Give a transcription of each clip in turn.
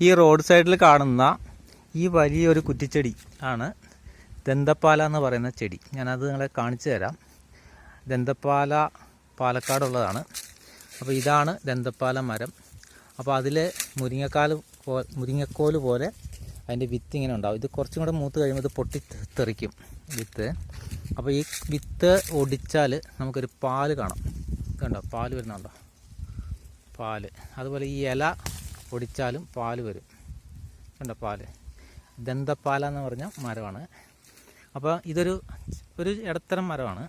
ഈ റോഡ് സൈഡിൽ കാണുന്ന ഈ വലിയൊരു കുറ്റിച്ചെടി ആണ് ദന്തപ്പാല എന്ന് പറയുന്ന ചെടി. ഞാനത് നിങ്ങളെ കാണിച്ചു തരാം. ദന്തപ്പാല പാലക്കാടുള്ളതാണ്. അപ്പോൾ ഇതാണ് ദന്തപ്പാല മരം. അപ്പോൾ അതിൽ മുരിങ്ങക്കോല് പോലെ അതിൻ്റെ വിത്ത് ഇങ്ങനെ ഉണ്ടാവും. ഇത് കുറച്ചും കൂടെ മൂത്ത് കഴിയുമ്പോൾ ഇത് പൊട്ടിത്തെറിക്കും വിത്ത്. അപ്പോൾ ഈ വിത്ത് ഒടിച്ചാൽ നമുക്കൊരു പാല് കാണാം. കണ്ടോ, പാല് വരുന്നുണ്ടോ, പാല്. അതുപോലെ ഈ ഇല ഒടിച്ചാലും പാല് വരും. കണ്ടോ, പാല്. ദന്തപ്പാല എന്ന് പറഞ്ഞ മരമാണ്. അപ്പോൾ ഇതൊരു ഇടത്തരം മരമാണ്.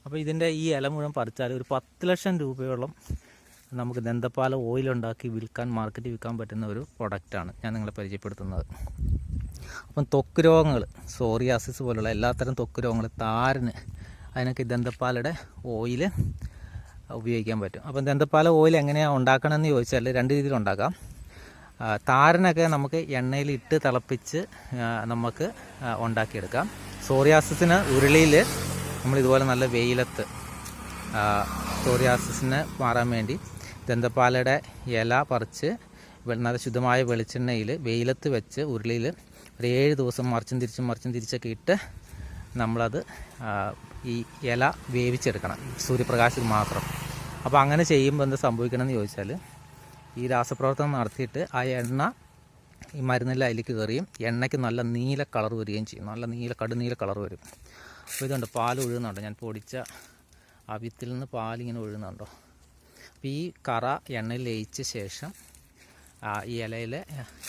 അപ്പോൾ ഇതിൻ്റെ ഈ ഇല മുഴുവൻ പറിച്ചാൽ ഒരു 10 ലക്ഷം രൂപയോളം നമുക്ക് ദന്തപ്പാല ഓയിലുണ്ടാക്കി മാർക്കറ്റിൽ വിൽക്കാൻ പറ്റുന്ന ഒരു പ്രൊഡക്റ്റാണ് ഞാൻ നിങ്ങളെ പരിചയപ്പെടുത്തുന്നത്. അപ്പം ത്വക്ക് രോഗങ്ങൾ, സോറിയാസിസ് പോലുള്ള എല്ലാത്തരം ത്വക്ക് രോഗങ്ങൾ, താരന്, അതിനൊക്കെ ദന്തപ്പാലയുടെ ഓയിൽ ഉപയോഗിക്കാൻ പറ്റും. അപ്പം ദന്തപ്പാല ഓയിൽ എങ്ങനെയാണ് ഉണ്ടാക്കണമെന്ന് ചോദിച്ചാൽ 2 രീതിയിൽ ഉണ്ടാക്കാം. താരനൊക്കെ നമുക്ക് എണ്ണയിൽ ഇട്ട് തിളപ്പിച്ച് നമുക്ക് ഉണ്ടാക്കിയെടുക്കാം. സോറിയാസിസിന് ഉരുളിയിൽ നമ്മളിതുപോലെ നല്ല വെയിലത്ത് സോറിയാസിസിന് മാറാൻ വേണ്ടി ദന്തപ്പാലയുടെ ഇല പറിച്ച് നല്ല ശുദ്ധമായ വെളിച്ചെണ്ണയിൽ വെയിലത്ത് വെച്ച് ഉരുളിയിൽ ഒരു 7 ദിവസം മറിച്ചും തിരിച്ചൊക്കെ ഇട്ട് നമ്മളത് ഈ ഇല വേവിച്ചെടുക്കണം, സൂര്യപ്രകാശത്തിൽ മാത്രം. അപ്പോൾ അങ്ങനെ ചെയ്യുമ്പോൾ എന്ത് സംഭവിക്കണമെന്ന് ചോദിച്ചാൽ, ഈ രാസപ്രവർത്തനം നടത്തിയിട്ട് ആ എണ്ണ ഈ മരുന്നെല്ലാം അതിലേക്ക് കയറിയും എണ്ണയ്ക്ക് നല്ല നീല കളർ വരികയും ചെയ്യും. നല്ല കടുനീല കളർ വരും. അപ്പോൾ ഇതുണ്ട്, പാൽ ഒഴുകുന്നുണ്ടോ, ഞാൻ പൊടിച്ച ആ വിത്തിൽ നിന്ന് പാലിങ്ങനെ ഒഴുകുന്നുണ്ടോ. അപ്പോൾ ഈ കറ എണ്ണയിൽ ലയിച്ച ശേഷം ഈ ഇലയിലെ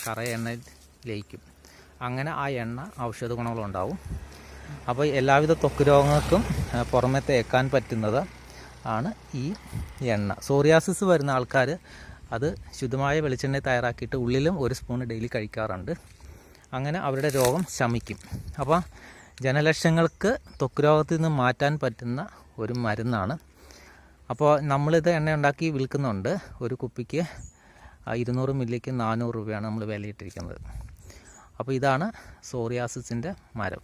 കറ എണ്ണയിൽ ലയിക്കും. അങ്ങനെ ആ എണ്ണ ഔഷധ ഗുണങ്ങളുണ്ടാവും. അപ്പോൾ എല്ലാവിധ ത്വക്ക് രോഗങ്ങൾക്കും പുറമെ തേക്കാൻ പറ്റുന്നത് ആണ് ഈ എണ്ണ. സോറിയാസിസ് വരുന്ന ആൾക്കാർ അത് ശുദ്ധമായ വെളിച്ചെണ്ണ തയ്യാറാക്കിയിട്ട് ഉള്ളിലും 1 സ്പൂൺ ഡെയിലി കഴിക്കാറുണ്ട്. അങ്ങനെ അവരുടെ രോഗം ശമിക്കും. അപ്പോൾ ജനലക്ഷങ്ങൾക്ക് ത്വക്ക് രോഗത്തിൽ നിന്ന് മാറ്റാൻ പറ്റുന്ന ഒരു മരുന്നാണ്. അപ്പോൾ നമ്മളിത് എണ്ണ ഉണ്ടാക്കി വിൽക്കുന്നുണ്ട്. ഒരു കുപ്പിക്ക് 200 മില്ലിക്ക് 400 രൂപയാണ് നമ്മൾ വിലയിട്ടിരിക്കുന്നത്. അപ്പോൾ ഇതാണ് സോറിയാസിസിൻ്റെ മരം.